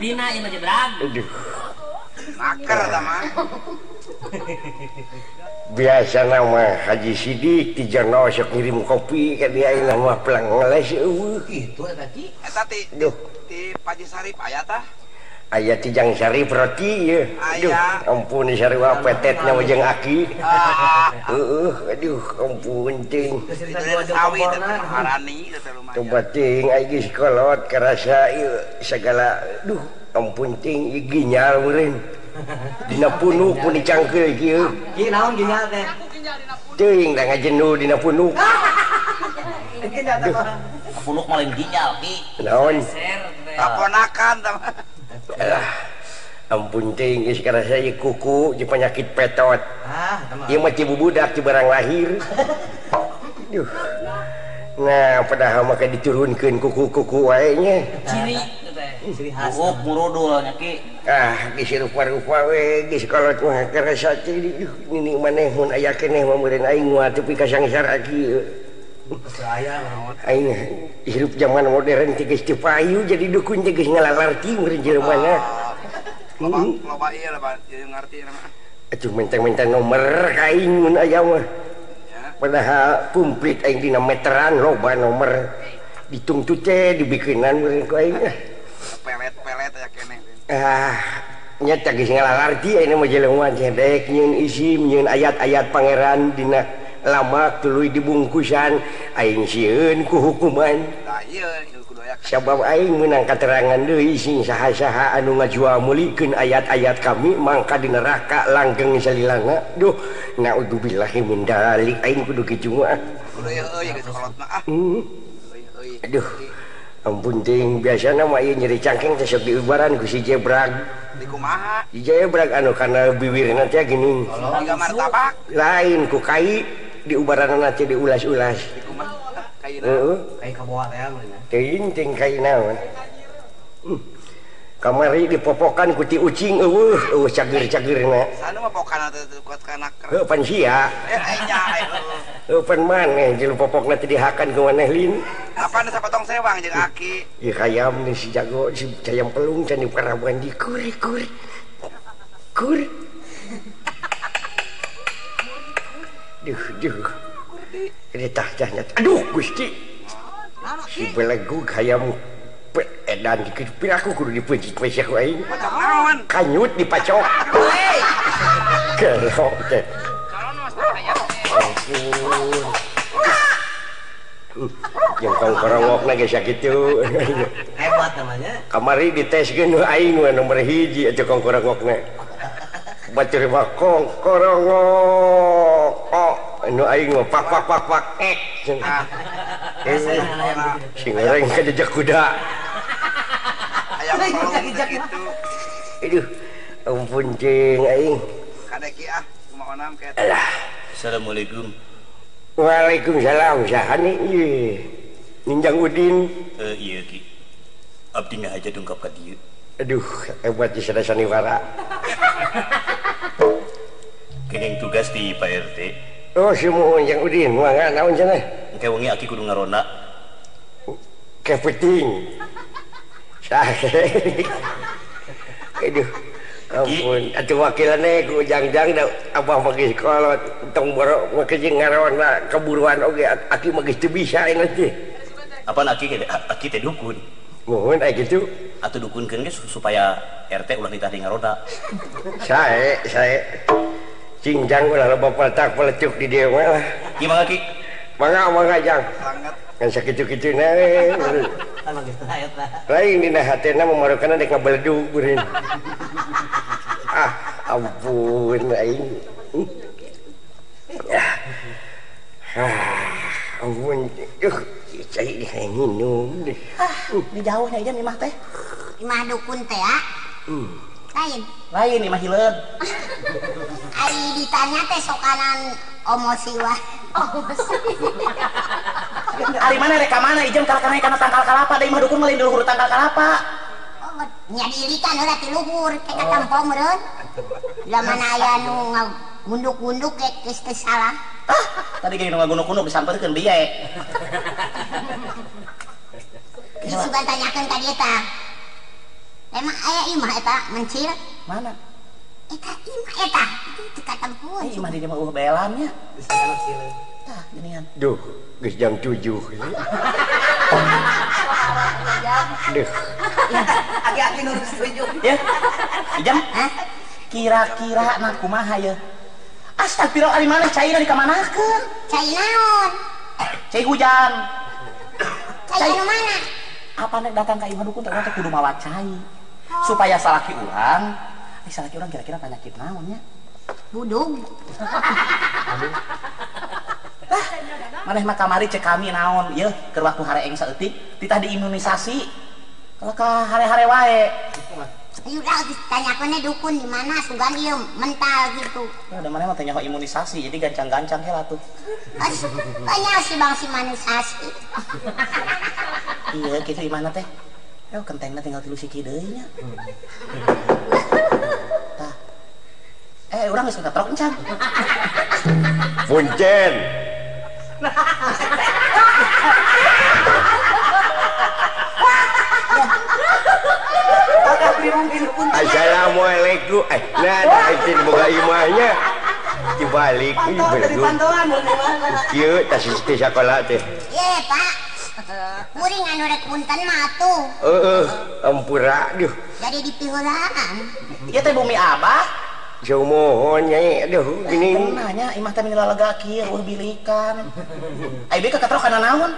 Dina ieu mah jebrag. Aduh. Makar eta mah. Biasa nama Haji Sidik ti jono sok ngirim kopi ka dia ieu mah pelang ngeles eueuh. Kitu eta Ci. Eta ti Duh. ti Paji Sarip aya tah. Aya ti Jang Sarip roti ye. Aduh, Aya. ampun sarua petetnya mah jeung aki. Ah, Aduh, ampun ting. dibeli sawi teh harani teh lumayan. Coba ting ai geus kolot karasa ieu segala duh ampun ting ieu ginyal meureun. Dina punuk mun dicangkeul kieu. Ki naon ginyal teh? Teuing da ngajenuh dina punuk. Ginyal teh mah. Punuk mah lain ginjal ki. Naon? Kaponakan tah. Alah. Ampun ting geus karasa ieu kuku jeung penyakit petot. Ah, eta mah. Ieu mah ti bubudak ti barang lahir. Duh. Nah, padahal maka diturunkeun kuku-kuku wae nya. Ciri teh, ciri khas. Buuk murudul nya ki. Ah, geus rupa-rupa we geus kolot mah karasa teh nini maneh mun aya keneh mah meureun aing mah teu pikasangsara kieu. Saya naon. Aing hirup zaman modern teh geus teu payu jadi dukun teh geus ngalalarti meureun jelema na. Loba ieu lah jadi ngarti mah. Atuh menteng-menteng nomor ka aing mun aya mah. Ya. Padahal pumplit aing dina meteran loba nomor ditungtut teh dibikeunan meureun ku aing. Pelet-pelet aya keneh. Ah, nyata geus ngalalarti ayeuna mah jelema teh dek nyieun isim nyieun ayat-ayat pangeran dina lamak tuluy dibungkusan aing sieun ku hukuman. Tah ieu kudu aya Sabab aing meunang katerangan deui sing saha-saha anu ngajual mulikeun ayat-ayat kami mangka di neraka langgeng salilana. Duh, naudzubillahi min dzalik aing kudu kitu mah. kudu euy geus kolot mah ah. Euy. Aduh. Ampun ting biasana mah ieu nyeri cangkeng teh sok diubaran ku si jebrag. Di kumaha? Di jebrag anu kana bibirna teh geuning. Tiga martabak. Lain ku kai diubaranna teh diulas-ulas. Di kumaha? Kaina. Heeh. Kayak kaboa teh meureun. Teuing ting kai naon. Kamari dipopokan ku ti ucing eueuh cager-cagerna. Sana mah pokana teh kuat kanak. Heuh pan sia. Nya. Heuh pan maneh jeung popokna teh dihakan ku maneh lin. Apa nu sapotong sewang jeung aki? Ieu hayam nih si jago si cayam pelung can diparaban di kur. Duh. Ini tah. Aduh Gusti. Si belegu hayam edan dikit aku kudu dipencit pesek ku aing. Macam naon? Kanyut dipacok. Gelok teh. Ampun. Yang kongkorongokna geus sakitu. Hebat namanya. Kamari diteskeun aing mah nomor 1 atuh kongkorongokna. Batur mah kongkorongok. Oh, anu aing mah pak. Sing orang kajejak kuda. Aya pelung gitu. Aduh, ampun cing aing. Kadeki ah, kumaha onam ket. Alah. Assalamualaikum. Waalaikumsalam. Saha nih ieu? Ninjang Udin. Iya ki. Abdi aja dungkap ka dieu. Aduh, hebat di sada sandiwara. Kenging tugas di Pak RT. Oh, semua Ninjang Udin, mangga naon cenah? Engke wengi aki kudu ngaronda. Kepeting. Sahe. Aduh. Ampun, atuh wakilannya ku jangjang da abah mah geus kolot tong borok mah kejeung ngarona keburuan oge aki mah geus teu bisa ena teh. Apaan aki teh dukun. Mohon aya kitu. Atuh dukunkeun ge supaya RT ulah ditah ngaronda. Sae. Cingjang ulah loba peletak-pelecuk di dieu mah. Ieu mangga ki. Mangga jang. Sangat. Kan sakitu-kituna Kan geus ayat lah. lain dina hatena mamarokanna dek ngabeledug beureun. Ah, ampun aing. Ampun. Cai di minum deh. Di jauh nya ieu mah teh. Imah dukun teh ya? Lain. Lain ieu mah hileud. Ari ditanya teh sokanan omosi wah. Ari mana rek ka mana ijem kana tangkal kalapa da imah dukun mah lain luhur tangkal kalapa. Oh, nya diirikan heula ti luhur teh ka tampong meureun. Da mana aya nu ngunduk-ngunduk geus teu salah. Tadi ge nu ngagunuk-gunuk disampeurkeun bieu. Disugan tanyakeun ka dieu tah. Emang aya imah eta mencil. Mana? Eta imah eta. Itu kata tempun. Imah di mah belannya. Di sana sih. Tah ginian. Duh, geus jam 7. Duh. Aki-aki nurut setuju. Ya. Ijam. Kira-kira na kumaha ya? Astagfirullah ari maneh cairna dikamanakeun? Cai naon? Cai hujan. Cai nu mana? Apa nek datang ka imah dukun ternyata kudu mawa cai. Supaya salaki urang, salaki urang kira-kira penyakit naon nya? Budug. Maneh mah kamari cek kami naon ieu keur waktu hareeng saeutik titah diimunisasi. Kalau ka hare-hare wae. Ayo dah ditanyakeun dukun di mana sugan ieu mental gitu. Ada maneh mah teh nyaho imunisasi jadi gancang-gancang heula tuh. Banyak si bang si imunisasi. Iya kitu imana teh. Kentengna tinggal 3 siki deui nya. Tah. Urang geus ketrok encan. Punten. Assalamualaikum. Nah, izin boga imahnya. Dibalik ieu bener. Pantauan mun di mana? Kieu tas di sekolah teh. Ye, Pak. Kuring anu rek punten mah atuh. Ampura duh. Jadi dipiheulaan. Ieu teh bumi Abah. Jauh mohon nyai, aduh gini. Nanya imah teh milalega kieu bilikan. Ai beka ketrok kana naon?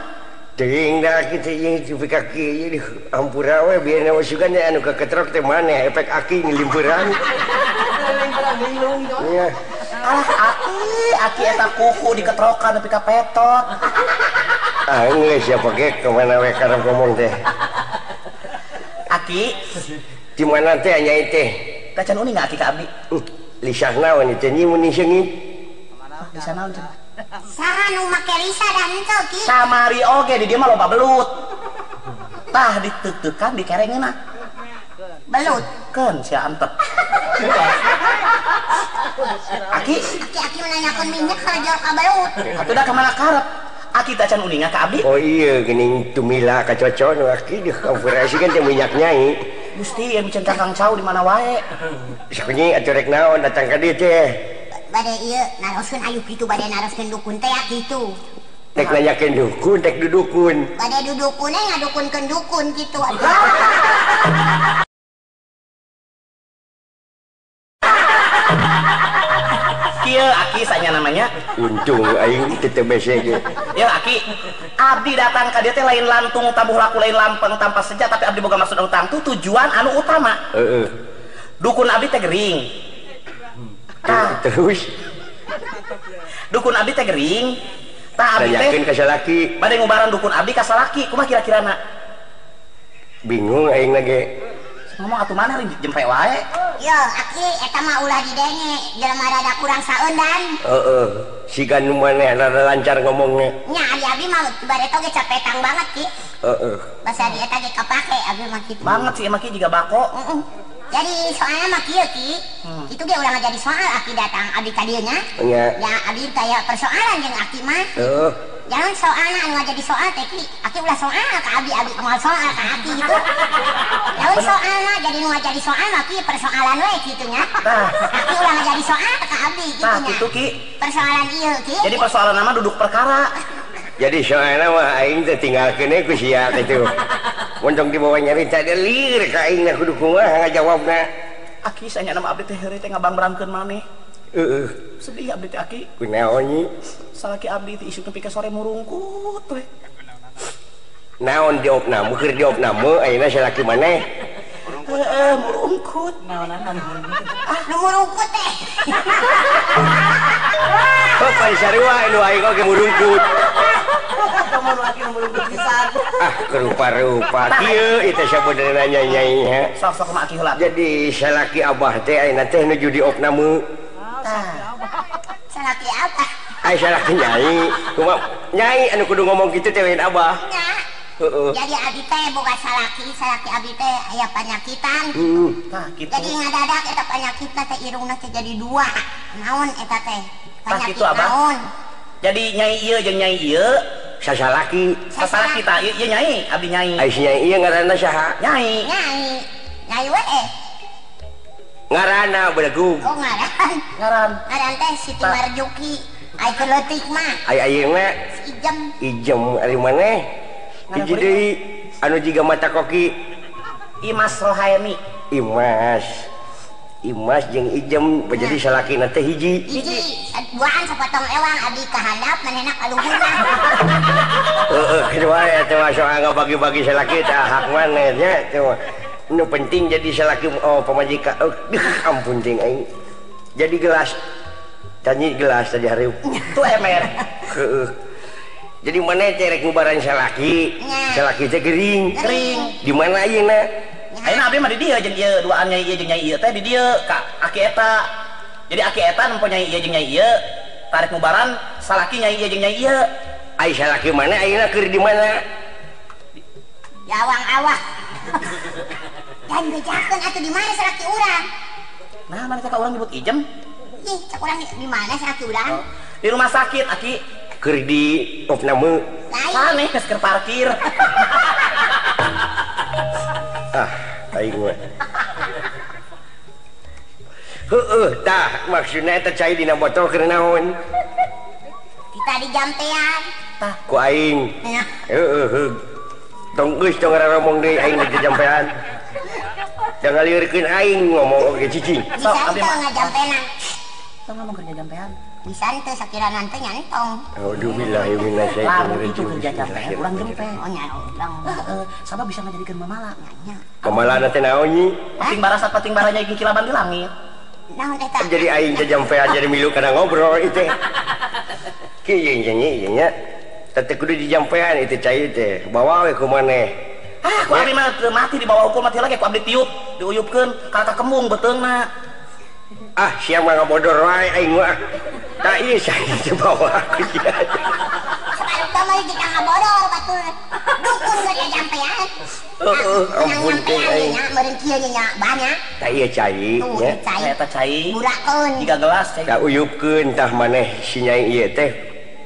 Teuing dah kitu ieu di kaki ieu ampura we biar na masukan anu keketrok teh maneh efek aki ngilimperan. Iya. Alah aki eta kuku diketrokan nepi ka petot. Geus ya pake kemana we karep ngomong teh. Aki, Di mana teh nyai teh? Kacan uning aki ka abdi. Lisah naon teh nyi mun seungit. Di sana naon cenah? Saha nu make lisa dan henteu ki? Kamari oge di dieu mah loba belut. Tah diteuk-teukan dikerengeunna. Belut. Keun sia antep. Aki, Aki menanyakan minyak kalau jual ka belut. atuh da ka mana karep? Aki teh can uninga ka abdi. Oh iya geuning tumila kacocon aki deh operasi kan teh minyak nyai. Gusti yang bican cangkang cau di mana wae. Sakunyi atuh rek naon datang ka dieu teh. Bade ieu naroskeun ayu kitu bade naroskeun dukun teh kitu. Tek nanyakeun dukun, tek dudukun. Bade dudukun ngadukunkeun dukun kitu. Kieu aki sanya namanya. Untung aing teu bese ge. Ya aki, abdi datang ka dieu teh lain lantung tabuh laku lain lampeng tanpa seja tapi abdi boga maksud utang tuh tujuan anu utama. Dukun abdi teh gering. Terus Dukun abdi teh gering. Tah abdi teh nanyakeun ka salaki. bade ngubaran dukun abdi ka salaki. Kumaha kira-kirana? Bingung aing lagi. Ngomong atuh mana jempe wae. Yo, aki eta mah ulah didenge, jelema rada kurang saeundan. Sigan nu maneh rada lancar ngomongnya. Nya abi mah bade toge capetang banget ki. Basa di eta ge kapake abi mah kitu. Banget sih emang kieu juga bako. Jadi soalnya mah kieu ki. Itu ge ulah jadi soal aki datang abdi ka dieu nya. Nya. Ya abdi kayak persoalan jeung aki mah. Jangan soalnya anu jadi soal teh ki. Aki ulah soal ka abdi moal soal ka aki gitu. Lamun soalna jadi nu jadi soal mah ki persoalan we kitu nya. Aki ulah jadi soal ka abdi gitu Tah nya. kitu ki. Persoalan ieu ki. Jadi persoalan nama duduk perkara. Jadi soalnya mah aing teh tinggalkeun ku sia kitu. Montong dibawa nyarita delir ka aing na kudu kumaha ngajawabna. Aki sanya nama abdi teh heureuy teh ngabang-bangkeun maneh. Sedih abdi teh aki. Kunaon nyi? Salaki abdi teh isuk nepi ka sore murungkut we. Naon diopna? Mukir diopna meuh ayeuna salaki maneh. Murungkut. Nu murungkut teh. Papan sarua anu aing oge murungkut. Kamu lagi murungkut pisan. Kerupa-rupa kieu eta sabenerna nyai ha. Sok-sok mah aki heula. Jadi salaki abah teh ayeuna teh nuju diopna meuh. Salaki apa? Ai salaki nyai. Kumaha nyai anu kudu ngomong kitu teh lain abah. Nya. Jadi abdi teh boga salaki abdi teh aya panyakitan. Tah kitu. Jadi ngadadak eta panyakitna teh irungna teh jadi 2. Naon eta teh? Tah kitu abah. Jadi nyai ieu jeung nyai ieu Sasalaki. sasalaki tah ieu nyai abdi nyai. Ai si nyai ieu ngaranna saha? Nyai. Nyai Nyai we. Ngarana belegug. Oh ngaran. Ngaran teh Siti Marjuki. Ai keleutik mah. Ai mah Ijem ari maneh? Hiji deui anu jiga mata koki. Imas Rohaini. Imas jeung Ijem jadi salakina teh hiji. Duaan sapotong ewang abdi kahandap manehna kaluhurna. Kedua eta mah soal ngabagi-bagi salaki teh hak maneh nya teh. Nu penting jadi salaki pamajikan. Ampun ting aing. Jadi gelas. Tanyi gelas tadi hari. Tuh emer. Jadi mana cerek ngubaran salaki? Salaki teh gering. Di mana ayeuna? Ayeuna abdi mah di dieu jeung ieu duaan nyai ieu jeung nyai ieu teh di dieu ka aki eta. Jadi aki eta nempo nyai ieu jeung nyai ieu tarik ngubaran salaki nyai ieu jeung nyai ieu. Ai salaki mana ayeuna keur di mana? Awang-awak. Dan bejakeun atuh di mana salaki urang? Nah, mana cak urang nyebut Ijem? Ih, cak urang di mana salaki urang? Di rumah sakit, Aki. Keur di opname. Aneh geus keur parkir. Aing mah. Tah maksudna eta cai dina botol keur naon? Kita di jampean. Tah, Ku aing. Ya. Tong geus tong ngomong deui aing di jampean. Jangan liurkeun aing ngomong oge cicing. Bisa teu ngajampenan. Tong ngomong kerja jampean. Bisa teu sakiranan teh nyantong. Auzubillahi minasyaitonir Lamun rajim. itu kerja jampean urang gempe. Oh nya urang. Sabab bisa ngajadikeun mamala. Nya. Pamalana teh naon nyi? Pating baranya iki kilaban di langit. Naon teh tah? Jadi aing jampean jadi milu kana ngobrol itu. Kieu nyi nya. Teh kudu di jampean itu cai teh. Bawa we ku maneh. Ku abdi mah teu mati di bawah hukum mati lagi ku abdi tiup diuyupkeun ka kemung beteungna. Siapa mah ngabodor wae aing mah. Tah ieu saya teh bawa aku sia. Sekarang teh mah kita ngabodor batur. Dukun ge jampean. Ampun teh aing. Meureun kieu nya banyak. Tah ieu cai nya. Eta cai. Burakeun. 3 gelas cai. Ka uyupkeun tah maneh si nyai ieu teh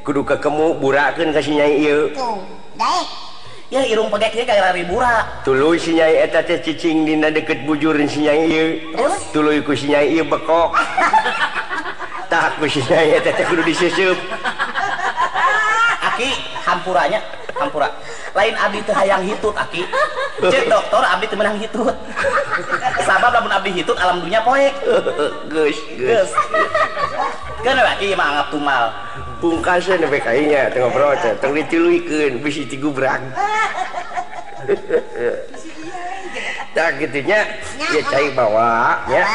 kudu kakemu burakeun ka si nyai ieu. Tuh, daek. Ya irung pegek ieu kayak ribura. Tuluy si nyai eta teh cicing dina deket bujureun si nyai ieu. Terus Tuluy ku si nyai ieu bekok. Tah ku si nyai eta teh kudu diseusup. Aki hampuranya hampura. Lain abdi teu hayang hitut Aki. Cek dokter abdi teu meunang hitut. Sabab lamun abdi hitut alam dunya poek. Geus. Kan Aki mah anggap tumal. Pungkasan we ka ieu nya teh ngobrol teh tong ditiluykeun bisi ti gubrang. Tah kitu nya ieu cai bawa nya.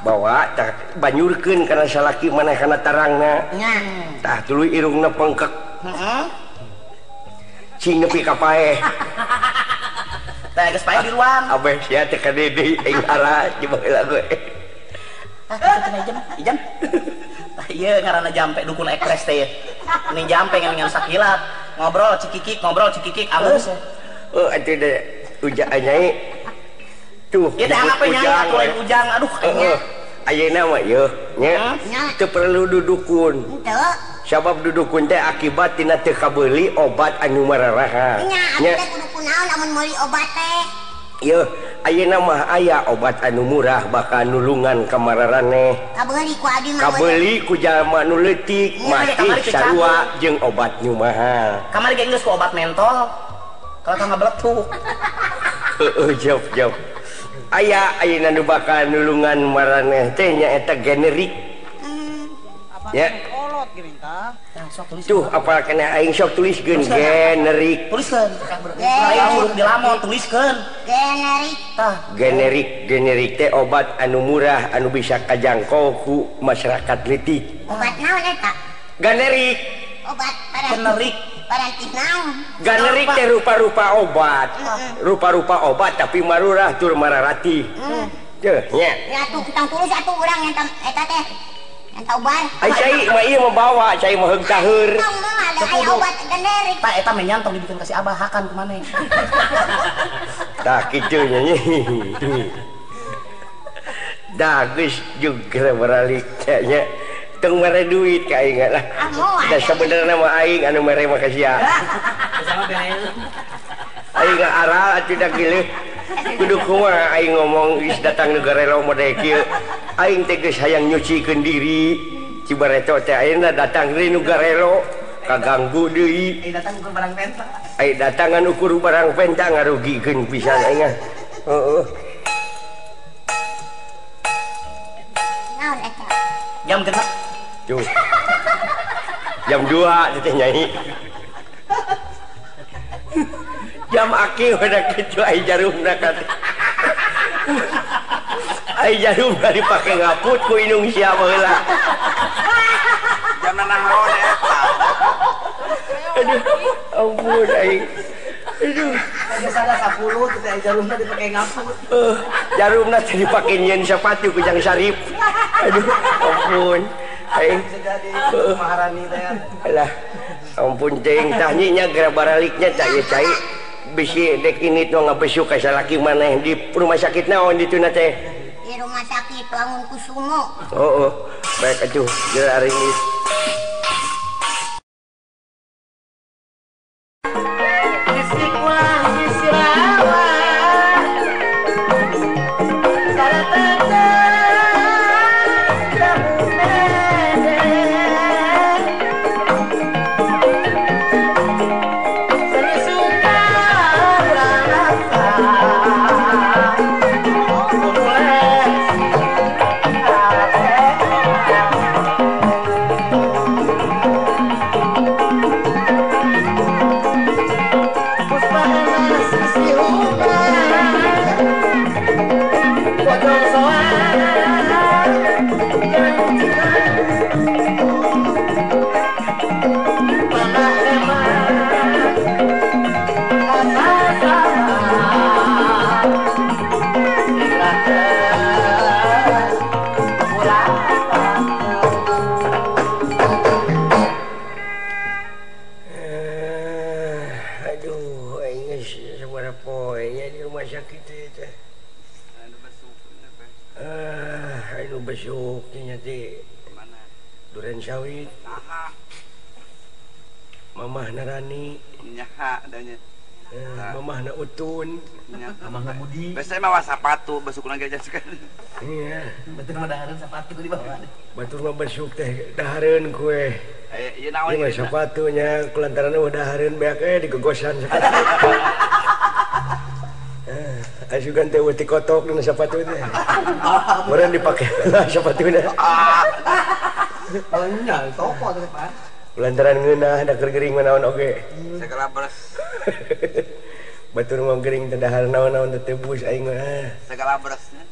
Bawa tah banyurkeun kana salaki maneh kana tarangna. Nya. Tah tuluy irungna pengkek. Cing nepi ka paeh. Teh geus paeh di ruang. Abeh sia teh ka deui aing ara coba heula gue. Ijem. Iya ngaranna jampe dukun ekspres teh. Ning jampe ngan sakilat ngobrol cikikik alus. Atuh deh ujang nyai. Tuh. Ieu teh anggape nyai lain ujang aduh nya. Ayeuna mah yeuh nya. Teu perlu dudukun. Teu. Sabab dudukun teh akibat tina teu kabeuli obat anu mararaha. Nya teh kudu kunaon lamun meuli obat teh. Yeuh, ayeuna mah aya obat anu murah bakal nulungan ka mararaneh. Kabeuli ku abdi mah. Kabeuli ku jalma nu leutik, mati sarua jeung obat nu mahal. Kamari ge geus ku obat mentol. Kalau tangga beletuk. Jauh. Aya ayeuna nu bakal nulungan maraneh teh nya eta generik. Ya. Kolot geuning tah. Sok tulis. Tuh apal kena aing sok tuliskeun generik. Tuliskeun. Lain huruf di lamon tuliskeun. Generik. Tah. Generik teh obat anu murah anu bisa kajangkau ku masyarakat leutik. Obat naon eta? Generik. Obat Generik. parantis naon? Generik teh rupa-rupa obat. Rupa-rupa obat tapi marurah tur mararati. Teuh nya. Ya tuh kita tulis atuh urang yang eta teh. Yang taubar. Ai cai mah ieu membawa, cai mah heug taheur. Tong mah ada aya obat generik. Tah eta menyan tong dibikin kasih abah hakan ku maneh. Tah kitu nya nya. Dah geus juga beralik nya. Tong mere duit ka aing lah. Da sabenerna mah aing anu mere mah ka sia. Aing aral atuh da gileuh. kudu kumaha aing ngomong geus datang negara lo model kieu aing teh geus hayang nyucikeun diri cibareto teh ayeuna datang deui nu garelo kaganggu deui Ini datang bukan barang penta. ai datangan ukur barang penta ngarugikeun pisan aing heeh naon eta Jam genep. tuh jam 2 teh nyai jam aki udah kecu ai jarumna kata ai jarumna dipake ngaput ku inung sia baheula Jam naon eta. aduh ampun aing aduh Ada salah 10 kita jarumnya dipakai ngaput. jarumna teh dipake nyeun sepatu ku Jang Sarip aduh ampun aing Jadi Maharani teh. alah ampun cing tah nya gara baraliknya tah ieu cai bisi dek ini tuh ngabesuk ka salaki maneh di rumah sakit naon dituna teh di rumah sakit Wangun Kusumo oh baik atuh geura ringis Duren sawit mamah narani Nyaha adanya. mamah na utun Mamah Budi. Biasanya mah sepatu besuk lagi aja sekali. iya Betul mah dahareun sepatu di bawah. batur mah besuk teh dahareun kue Ieu naon ini mah ieu? sepatunya kulantaran udah dahareun beak digogosan sakit asugan teh uti kotok dina sepatu teh meureun dipake lah sepatuna Banyak toko teh Pak. kulantaran ngeunah da keur gering mah naon oge Segala beres. batur mah gering teh dahar naon-naon teh tebus aing mah Segala beresnya.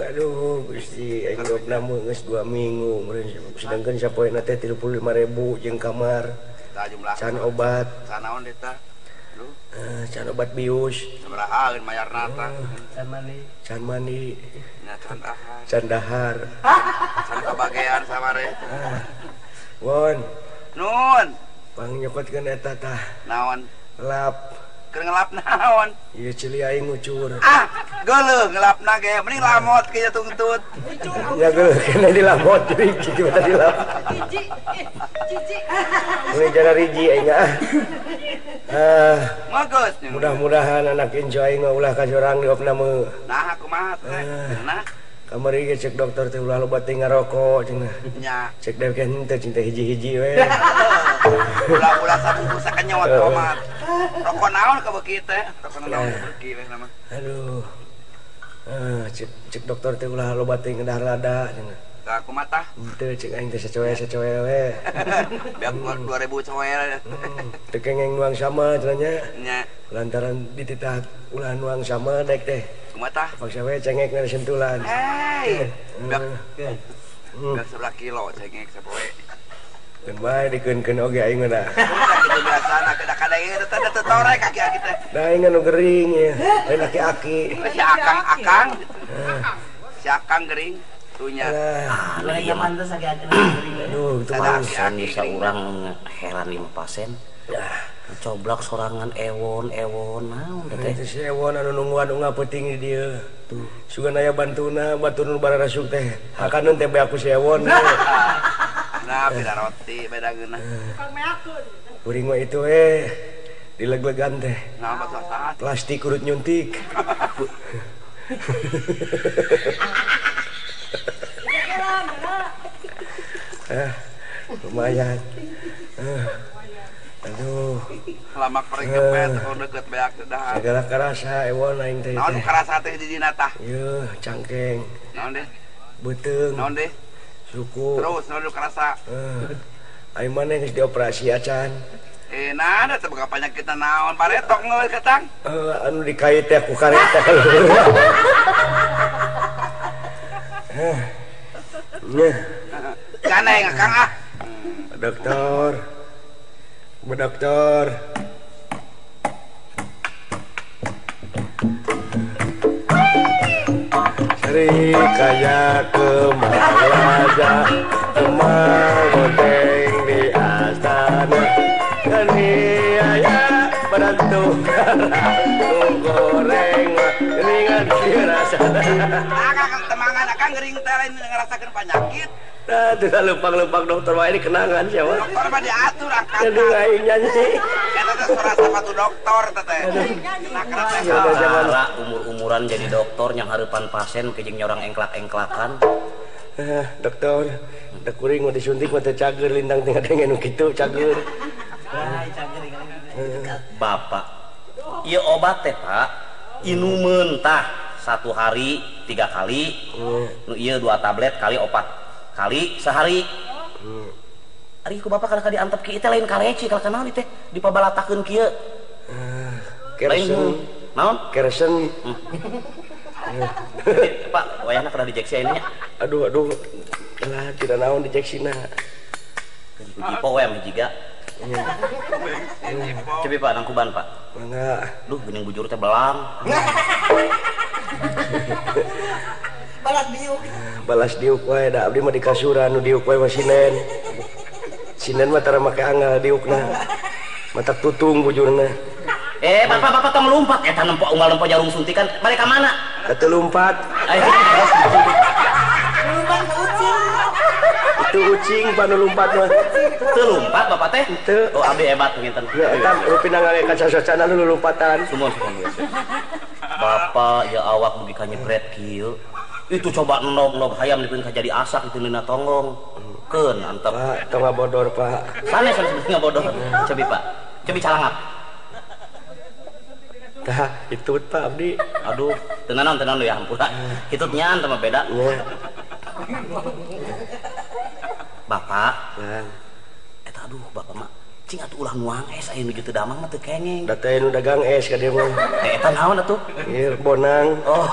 aduh Gusti aing dopna mah geus 2 minggu meureun sedangkeun sapoena teh 35.000 jeung kamar Tah jumlah. can obat Sanaon eta? Lu can obat bius sabaraha geun mayarna tah? Sama nih. can mandi Nya can ahar. can dahar Can kabagean sabare. won Nun, pang nyokotkeun eta tah naon? lap Keur ngelap naon? ieu cili aing ngucur Ah, geuleuh ngelapna ge, mending lamot kieu tungtut. ya geuleuh kena dilamot jadi ciki mata dilap ini cara riji aing Magus. mudah-mudahan anak inco aing mah ulah ka sorang diopna meuh Nah, kumaha teh? Nah, kamari ge cek dokter teh ulah loba teh ngarokok cenah nya cek deh kan teh cinta hiji-hiji we ulah-ulah sabungkus sakanyot tomat. Rokok naon ka beuki teh? Rokok naon beuki we nama. aduh cek dokter teh ulah loba teh ngedahar lada cenah Ka kumaha tah? teu cek aing teh sacoe-sacoe we Biar 2000 coel. teu kengeng nuang sama cenah nya Nya, lantaran dititah ulah nuang sama dek teh kumaha tah? paksa we cengek na sentulan Hei, biar Hmm. 11 kilo cengek sapoe. keun bae dikeun-keun oge aing mah da Udah kitu biasana kada ieu teh teu torek kaki aki teh. da aing anu gering ya lain aki-aki Si akang. Si akang gering tunya. Lah ya mantes sakit hati. aduh itu Sada mah San bisa urang heran 5 pasien. Coblak sorangan ewon naon teh. itu si Ewon anu nungguan nu ngapeuting di dieu sugan aya bantuna batur nu bararasuk teh hakaneun teh bae aku si Ewon Nah, beda roti, beda geunah. kuring mah itu dileg-legan teh Nah, bakal saat. plastik urut nyuntik Lumayan. Aduh, Lama pereng kepet kalau deket beak dah. segala karasa ewon aing teh. Naon karasa teh di dina tah? Yeuh, cangkeng, Naon deh? beuteung, Naon deh? suku. Terus naon karasa? Aing maneh geus dioperasi acan. Nah, ada sebagai penyakit naon paretok ngeus katang. Anu dikait teh ku kareta. Nah, Ganeng Kang ah. dokter. Bu dokter. Seri kaya kemalaja, kemang bodeng di astana. Gani aya bantu goreng ringan dirasana. Akang temangan akang gering teh lain ngerasakeun penyakit. Nah, tidak lempang-lempang dokter wah ini kenangan siapa? Dokter mah diatur angkat. Jadi aing nyanyi. Eta teh suara sapatu dokter teh. Nah, kerasa Cara umur-umuran jadi dokter yang harapan pasien kejeng nyorang engklak-engklakan. Dokter, da kuring mau disuntik mah teh cager lintang tinggal dengan kitu cager. Bapak, ieu obat teh Pak, inumeun tah 1 hari 3 kali. Nu ieu 2 tablet kali 4 kali sehari. Ari ku bapak kana diantep kieu teh lain kareci kana naon teh dipabalatakeun kieu. Kersen, Naon? kersen. Pak, wayahna kada dijeksi ini nya. Aduh, lah tidak naon dijeksina. Puji po we mah jiga. Cobi Pak nangkuban Pak. Mangga. Duh geuning bujur teh belang. Balas diuk wae da abdi mah di kasuran nu diuk wae mah sinen. Sinen mah tara make anggal diukna. Matak tutung bujurna. Bapak tong melumpat eta nempo unggal nempo jarum suntikan. Mereka mana? Atuh lumpat. Itu ucing panu lumpat mah. Teu lumpat bapak teh. Teu. Oh abdi hebat nginten. Ya eta rupina ngage kaca-cacana nu lumpatan. Sumun. Bapak ya awak dugi ka nyepret kieu. Itu coba nog hayam dipikeun ka jadi asak itu lina tonggong. Keun antep. Pak, tong bodor, Pak. Sanes sebetulnya bodoh. Cobi Pak. Cobi calangap. Tah, itu Pak abdi. Aduh, tenanan lu ya hampura. Itu nyan sama beda. Nya. Bapak, Nah, eta aduh bapak mah cing atuh ulah nuang es aya nuju teu damang mah teu kengeng. da teh nu dagang es ka dieu mah. Eta naon atuh? Ieu bonang. Oh.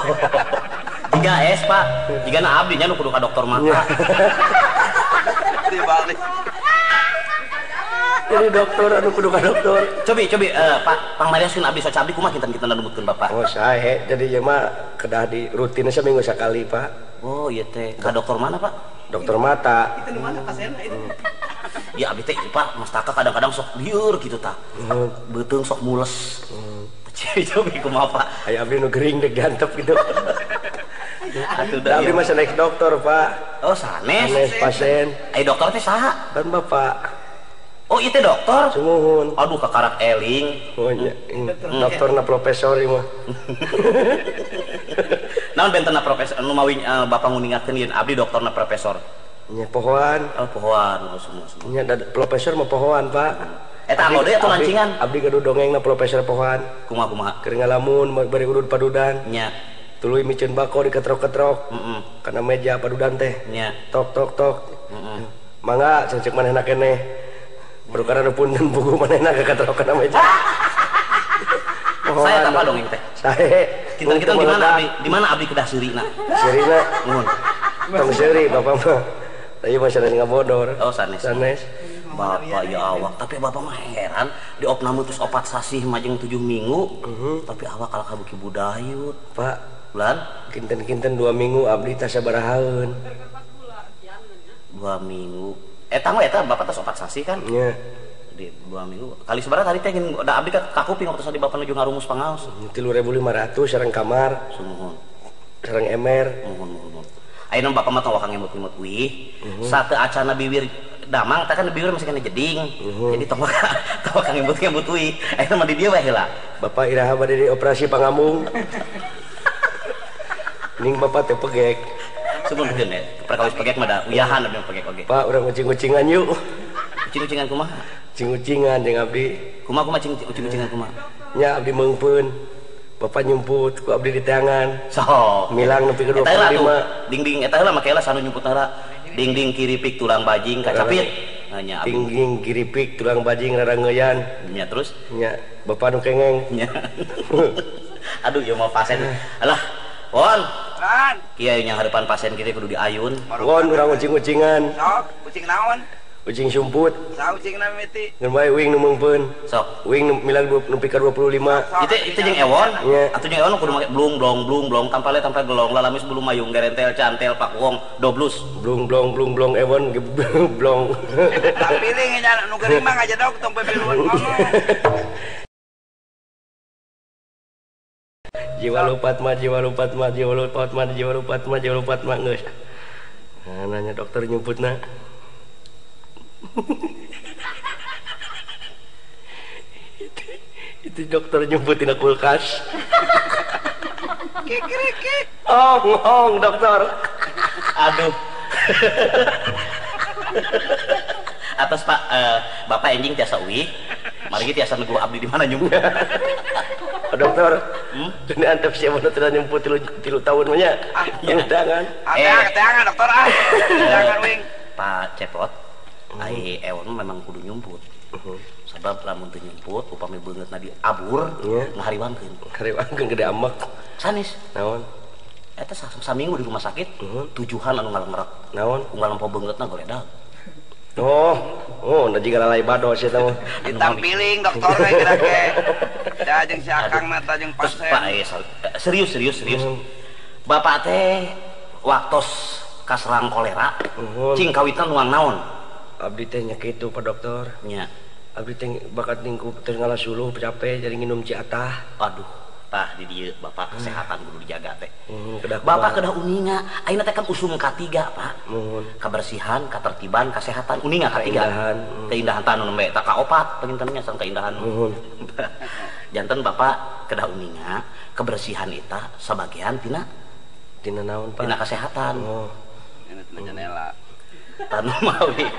Jiga es, Pak. Jiga na abdi nya nu kudu ka dokter mata. dibalik. Jadi dokter anu kudu ka dokter. Cobi Pak, pangmarioskeun abdi soca abdi kumaha kinten-kinten numutkeun Bapak. Oh, sae. Jadi ieu mah kedah di rutin seminggu sekali, Pak. Oh, ieu teh ka dokter mana, Pak? Dokter mata. Itu mana pasiennya itu? Ya abdi teh Pak, mastaka kadang-kadang sok lieur gitu tah. Beuteung sok mules. Cobi kumaha Pak? Aya abdi nu gering dek diantep gitu. Atuh Da abdi mah sanes dokter, Pak. Oh, sanes. Sanes pasien. Ai dokter teh saha? Dan Bapak. Oh, ieu teh dokter. Sumuhun. Aduh kakarak eling. Oh, nya. Dokterna profesor ieu mah. Naon bentena profesor anu mawi Bapak nguningakeun yen abdi dokterna profesor. Nya pohoan. Oh, pohoan semua. Nya profesor mah pohoan, Pak. Eta anggo deui atuh lancingan. Abdi kudu dongengna profesor pohoan. Kumaha? Keur ngalamun bari udud padudan. Nya. Tuluy miceun bako diketrok-ketrok. Kana meja padudan teh. Nya. Tok. Mangga cecek manehna keneh. Perkara nu punten buku manehna ketrok kana meja. Saya tak dongeng teh. Sae. Kinten-kinten di mana abdi? Di mana abdi kedah seurina? Sirina. Nuhun. Tong seuri Bapak mah. Tadi mah sanes ngabodor. Oh, sanes. Bapak ya awak, tapi Bapak mah heran di opnam terus opat sasih majeng 7 minggu. Tapi awak kalah kabuki budayut. Pak, Bulan kinten-kinten 2 minggu abdi teh sabarahaeun. 2 minggu. Eta mah eta Bapak tos opat sasih kan? Nya. Di 2 minggu. Kali sabaraha tadi teh da abdi ka kuping waktu di Bapak nuju ngarumus pangaos. 3.500 sareng kamar, Sumuhun. sareng emer. Muhun. Ayeuna Bapak mah tong wakang emut-emut wih. Sate acana bibir damang teh kan bibir masih kena jeding. Jadi tong wakang emut-emut wih. Ayeuna mah di dieu wae heula. Bapak iraha bade di operasi pangambung. Ning bapak teh pegek. Sebenarnya ya, perkawis pegek mah da uyahan abdi pegek oge. Pak urang ucing-ucingan yuk. Ucing-ucingan kumaha? Ucing-ucingan jeung abdi. Kumaha ucing-ucingan kumaha? Nya abdi meungpeun. Bapak nyumput ku abdi di tangan. Sok. Milang nepi ke 25. Ding-ding eta heula make heula sanu nyumput heula. Ding-ding kiripik tulang bajing kacapit. Nya abdi. Ding-ding giripik tulang bajing rarangeyan. Nya terus? Nya bapak nu kengeng. Nya. Aduh, ieu mah pasien. Alah, Won. Kan. Kieu yang harapan pasien kieu kudu diayun. Won urang ucing-ucingan. Sok, kucing naon? Ucing sumput. Sa kucing na miti. Ngan bae wing nu meungpeun. Sok. Wing nu milang nepi ka 25. Itu jeung ewon. Nya. Atuh jeung ewon kudu make blung blong tampale gelong lalamis bulu mayung gerentel cantel pakuong doblus. Blung blong ewon blong. Tapi ling nya nu geuring mah aja dok tong pepiluan ngomong. Jiwa lupat mah geus. Nah, nanya dokter nyumputna. itu dokter nyumput tina kulkas. Kikiriki. Ong dokter. Aduh. Atas Pak, Bapak enjing tiasa uwi. Mari kita tiasa neguh abdi di mana nyumput. Dokter, ini antep siapa nu teu nyumput 3 tahun mah nya. Undangan. Teangan dokter ah. Jangan wing. Pak Cepot, ai ewon memang kudu nyumput. Sabab lamun teu nyumput upami beungeutna di abur, ngahariwangkeun. Ngahariwangkeun gede amek. Sanis. Naon? Eta saminggu di rumah sakit, tujuhan anu ngalemrek. Naon? Unggal lempo beungeutna goledag. Oh, da jiga lalai bados eta mah. Ditampiling dokter we geura ge. Da jeung si Akang mata jeung pasien. Pak serius. Bapak teh waktos kaserang kolera, cing kawitan nuang naon? Abdi teh nya kitu Pak Dokter. Nya. Abdi teh bakat ningku teu ngalasuluh capek jadi nginum ciatah. Aduh, tah di dieu Bapak kesehatan kudu dijaga teh. Kedah Bapak kedah uninga, ayeuna teh kan usum katiga, Pak. Mohon. Kebersihan, ketertiban, kesehatan, uninga katiga. Keindahan tanu nembe tak kaopat pengintennya sang keindahan. Mohon. Janten Bapak kedah uninga, kebersihan eta sabagian tina naon Pak? Tina kesehatan. Oh. Tina janela. Tanu mawi.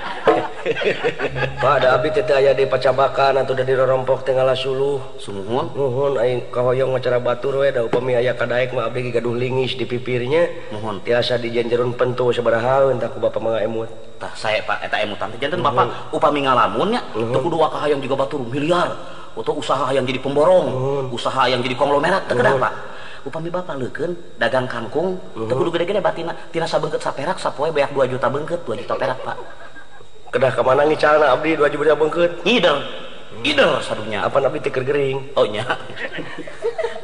Pak, da abdi teh aya di pacabakan atuh da di rorompok teh ngalasuluh. Sumuhun. Nuhun aing kahoyong ngacara batur we da upami aya kadaek mah abdi gaduh lingis di pipirnya. Nuhun. Tiasa dijanjerun pentu sabaraha entah ku Bapak mangga emut. Tah saya Pak eta emutan teh janten Bapak upami ngalamunnya teu kudu wakahayang juga batur miliar atau usaha yang jadi pemborong, usaha yang jadi konglomerat teu kedah Pak. Upami Bapak leukeun dagang kangkung teu kudu gede-gede batina tina sabeungkeut saperak sapoe beak 2 juta beungkeut 2 juta perak Pak. Kedah ka mana ngicalna abdi 2 juta beungkeut? Ider sadunya. Apa abdi teh keur gering? Oh nya.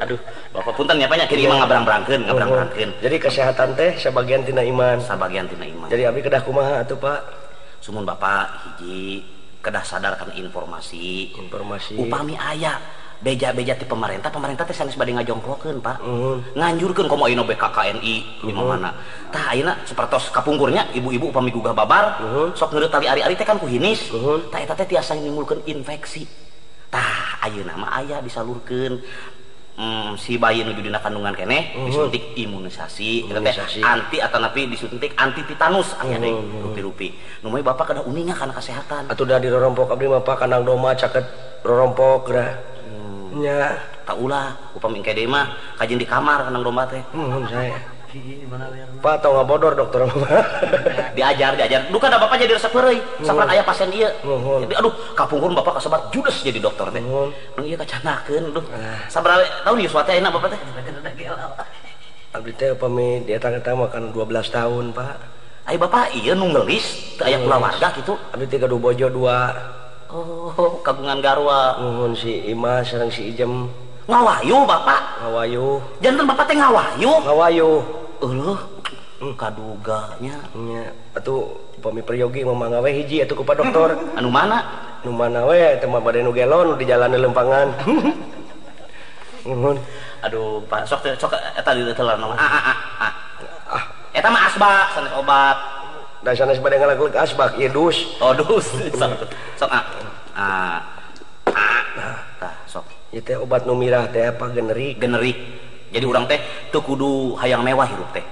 Aduh, Bapak punten nya nya kiri mah ngabrang-brangkeun. Jadi kesehatan teh sabagian tina iman. Jadi abdi kedah kumaha atuh Pak? Sumun Bapak hiji kedah sadarkan informasi. Upami aya beja-beja ti pemerintah teh sanes bade ngajongklokeun Pak. Nganjurkeun komo ayeuna BKKNI di mana. Tah ayeuna sapertos kapungkurnya ibu-ibu upami gugah babar sok ngeureut tali ari-ari teh kan ku hinis. Tah eta teh tiasa nimbulkeun infeksi. Tah ayeuna mah aya disalurkeun si bayi nuju dina kandungan keneh disuntik imunisasi eta teh anti atanapi disuntik anti tetanus aya deui rupi-rupi. Nu mah Bapak kada uninga kana kesehatan. Atuh da di rorompok abdi mah Pak kandang doma caket rorompok dah. Nya tak ulah upami engke deui mah kajen di kamar kandang domba teh. Saya. Pak tau ngabodor dokter mah. Diajar. Duka da Bapak jadi resep heureuy. Sapan aya pasien ieu. Aduh, kapungkur Bapak kasebat judes jadi dokter teh. Nu ieu kacanakeun duh. Sabaraha tahun ieu suat ayeuna Bapak teh? Abdi teh upami di eta mah kan 12 tahun, Pak. Ai Bapak ieu nu ngeulis teu aya kulawarga kitu. Abdi teh gaduh bojo 2. Oh, kagungan garwa. Nuhun si Imas sareng si Ijem. Ngawayu Bapak? Ngawayu. Janten Bapak teh ngawayu? Ngawayu. Eueuh. Kaduganya. Nya, atuh upami peryogi mah mangga we hiji atuh ku Pak Dokter. Anu mana? Nu mana we teh mah bade nu gelon di jalan lempangan. Nuhun. Aduh, Pak sok eta di teulan mah. Eta mah asbak sanes obat. Da sanes bade ngalageuk asbak ieu dus. Oh, dus. Sok tah sok. Ieu teh obat nu mirah teh apa generik. Jadi urang teh teu kudu hayang mewah hirup teh.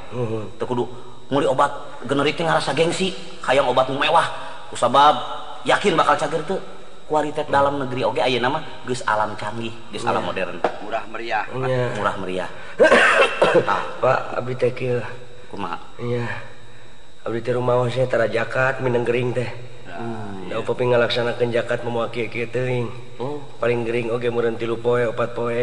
Teu kudu muli obat generik teh ngarasa gengsi, hayang obat nu mewah. Kusabab yakin bakal cager teu. Kualitas dalam negeri oge ayeuna mah geus alam canggih, geus alam modern. Murah meriah. Murah meriah. Pak abdi teh kieu. Kumaha? Iya. Abdi teh rumaos teh tara jakat mineng gering teh. Da upami ngalaksanakeun jakat momoal kieu-kieu teuing. Paling gering oge meureun 3 poe 4 poe.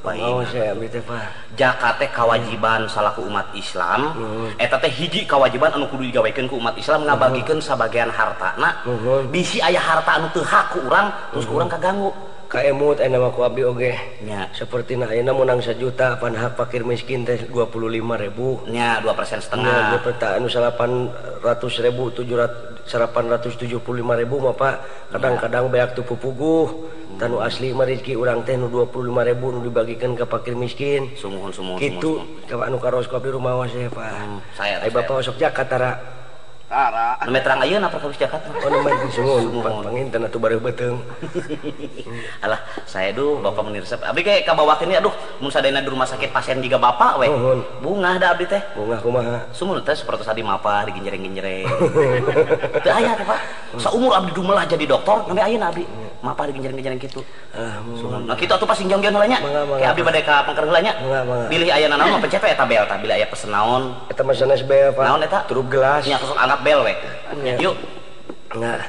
Rumaos teh abdi teh Pak. Zakat teh kawajiban salaku umat Islam. Eta teh hiji kawajiban anu kudu digawekeun ku umat Islam ngabagikeun sabagean hartana. Bisi aya harta anu teu hak ku urang terus urang kaganggu. Kaemut aya nama ku abdi oge. Nya. Sapertina ayeuna menang 1 juta pan hak fakir miskin teh 25.000. Nya 2,5%. Nya peta anu 800.000 875.000 mah Pak. Kadang-kadang beak tu pupuguh. Tanu asli mah rezeki urang teh nu 25.000 nu dibagikeun ka fakir miskin. Sumuhun. Kitu ka anu karos ku abdi rumaos ya Pak. Ai Bapak osok jakat tara. Tara. Nu metrang ayeuna perkawis jakat mah. Oh nu main sumuhun panginten atuh bareuh beuteung. Alah, saya Bapak menirsep. Abdi ge kabawakeun ieu aduh mun sadayana di rumah sakit pasien jiga Bapak we. Bungah da abdi teh. Bungah kumaha? Sumuhun teh sapertos adi mapah diginjereng-ginjereng. Teu aya teh Pak. Saumur abdi dumelah jadi dokter sampai ayeuna abdi mapah diginjereng-ginjereng kitu. Nah kitu atuh pasing jonggeun heula nya. Kayak abdi bade ka pangker heula nya. Pilih ayeuna naon pencet we eta bel tah bila aya pesen naon. Eta mah sanes bel Pak. Naon eta? Turup gelas. Nya kusuk anggap bel we. Yuk. Nah.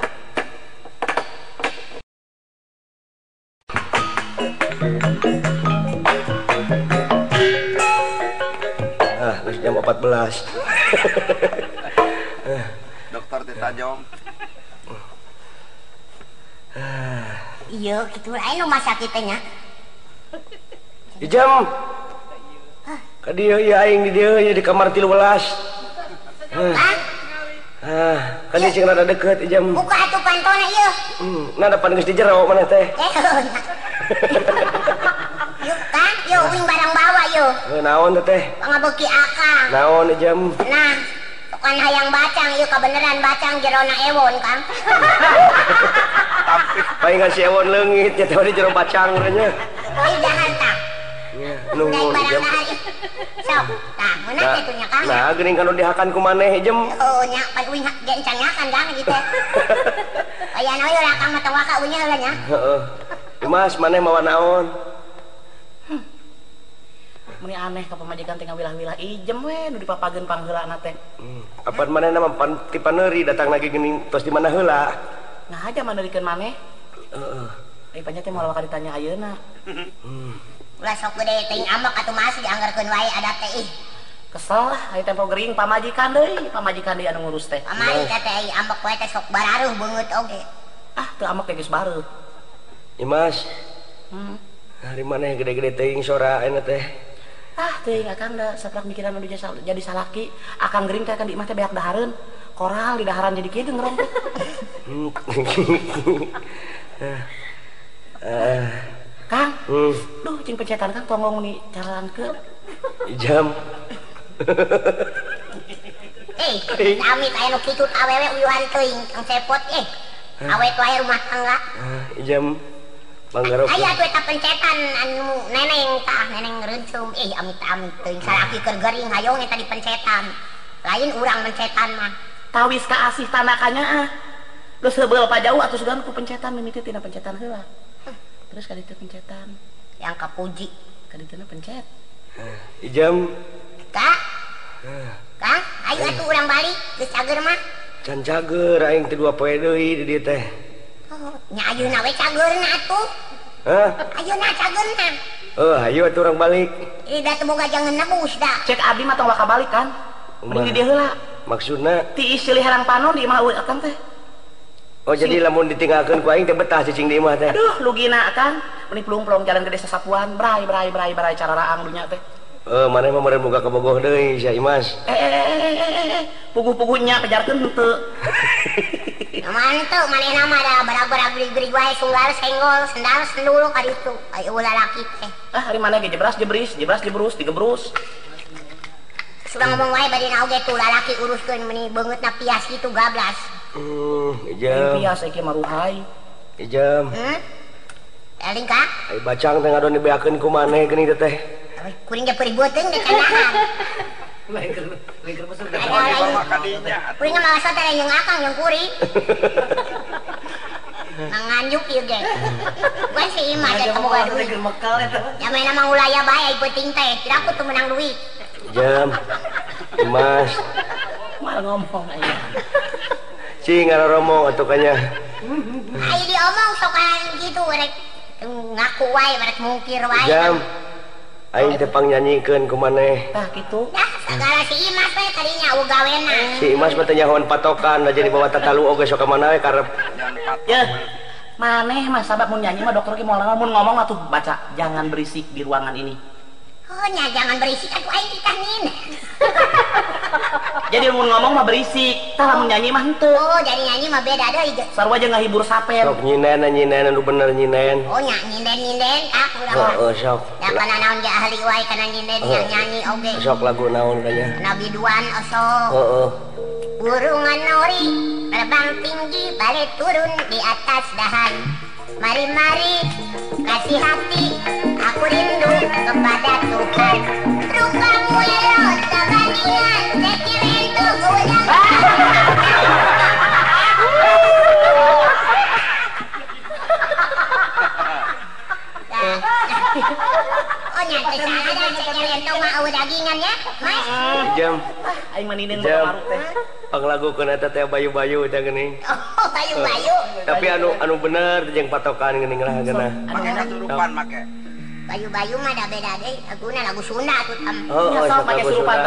Geus jam 14. Dokter teh tajong. Iya, gitu lain rumah sakit teh nya. Jam. Ka dieu ieu aing di dieu di kamar 13. Kan dia sing rada deket jam. Buka atuh pantona ieu. Nah depan geus di jero maneh teh. Yuk kan, yuk wing barang bawa yuk. Naon teh? Pangabeuki akang. Naon jam? Nah, tukan hayang bacang ieu kabeneran bacang jerona ewon Kang. Palingan si ewon leungit nya teh di jero bacang nya. Idahan tah. Nunggu jam. Sok, tah meunang teh nya Kang. Nah, geuning kanu dihakan ku maneh jam. Oh nya pan uing gencang nyakan Kang gitu. Aya na we urang Kang mateng waka unya heula nya. Heeh. Mas maneh mawa naon? Muni aneh ka pamajikan teh ngawilah-wilah ijem we nu dipapageun pangheulana teh. Apaan maneh nama pan ti paneuri datang lagi geuning tos di mana heula? Nah aja maneurikeun maneh. Ai panjat teh moal bakal ditanya ayeuna. Ulah sok gede teuing ambek atuh masih dianggarkeun wae adat teh ih. Kesel lah aya tempo gering pamajikan deui anu ngurus teh. Pamali teh teh ambek wae teh sok bararuh beungeut oge. Ah teu ambek teh geus bareuh. Imas. Hari maneh gede-gede teuing sora ayeuna teh. Ah teuing akang da saprak mikiran anu jadi salaki. Akang gering teh kan di imah teh beak dahareun. Koral di daharan jadi kieu ngerong teh. Kang, duh cing pencetan Kang tongong nih caraankeun. Jam. Kami aya nu kitu awewe uyuhan teuing Kang Sepot awet wae rumah tangga. Jam. Manggarok. Aya tuh eta pencetan anu neneng tah neneng reungsum amit-amit teuing salaki keur gering hayong eta dipencetan. Lain urang mencetan mah. Tawis ka asih tanakannya geus heubeul pajauh atuh sugan ku pencetan mimiti tina pencetan heula. Terus ka ditu pencetan yang kapuji ka dituna pencet. Jam. Kak. Kang, ayo atuh urang balik geus cager mah. Can cager aing teh 2 poe deui di dieu teh. Nya ayeuna we cageurna atuh. Hah? Ayeuna cageurna. Ayo atuh urang balik. Da teu boga jangeun nebus da. Cek abdi mah tong bakal balik kan. Mending di dieu heula. Maksudna tiis silih harang panon di imah akang teh. Oh jadi lamun ditinggalkeun ku aing teh betah cicing di imah teh. Aduh lugina akang mending plung-plung jalan gede sasapuan brai cara raang dunya teh. Maneh mah meureun boga ka Bogoh deui sia Imas. Puguh-puguhnya kejarkeun henteu. Manteu manehna mah da barag-barag grig-grig wae sunggal senggol sendal sendul ka ditu. Aya ulah laki teh. Hari maneh ge jebras jebrus digebrus. Sudah ngomong wae bade na oge tuh lalaki uruskeun meuni beungeutna pias kitu gablas. Jam. Pias iki mah ruhai. Jam. Eling Kak? Ai bacang teh ngadon dibeakeun ku maneh geuning teh. Kuring ge peri beuteung di tandahan. Lingkar besar. Bawa kadinya. Kuring mah mawas teh yang akang yang kuri. Manganjuk ieu ge. Gua si Ima teh teu boga duit. Mekal eta. Jamana mah ulaya bae ai penting teh. Tidak aku tuh menang duit. Jam. Mas. Mal ngomong aya. Cing ngaroromong atuh kanya. Ayo diomong sokan gitu rek ngaku wae rek mungkir wae. Jam. Aing teh pangnyannyikeun ku maneh. Tah kitu. Dah segala si Imas we kadinya u gawena. Si Imas mah teh nyahoan patokan da jadi bawa tatalu oge sok ka mana we karep. Ya, maneh mah sabab mun nyanyi mah dokter ge moal mun ngomong atuh baca jangan berisik di ruangan ini. Oh nya jangan berisik atuh aing ditangin. Jadi mun ngomong mah berisik, tah lamun nyanyi mah henteu. Oh jadi nyanyi mah beda deui ge. Sarua jeung ngahibur saper. Sok nyinen anu bener nyinen. Oh nya nyinden ah urang. Heeh sok. Da kana naon ge ahli wae kana nyinden yang nyanyi oge. Sok lagu naon kanya. Nabi Duan oso. Heeh. Burungan nori terbang tinggi balik turun di atas dahan. Mari-mari kasih hati aku rindu kepada Tuhan. Rukamu elok sebandingan sekirin tuh gudang. Oh nyantai sadar sekalian tuh mah dagingan ya mas. Jam. Aing maninen Jam. baru teh. Panglagukeun eta teh bayu-bayu teh geuning. Oh bayu-bayu. Tapi anu bener jeung patokan geuning lah geuna. Make kasurupan make. Bayu-bayu mah da beda deui. Laguna lagu Sunda tuh tam. Oh, Sok make surupan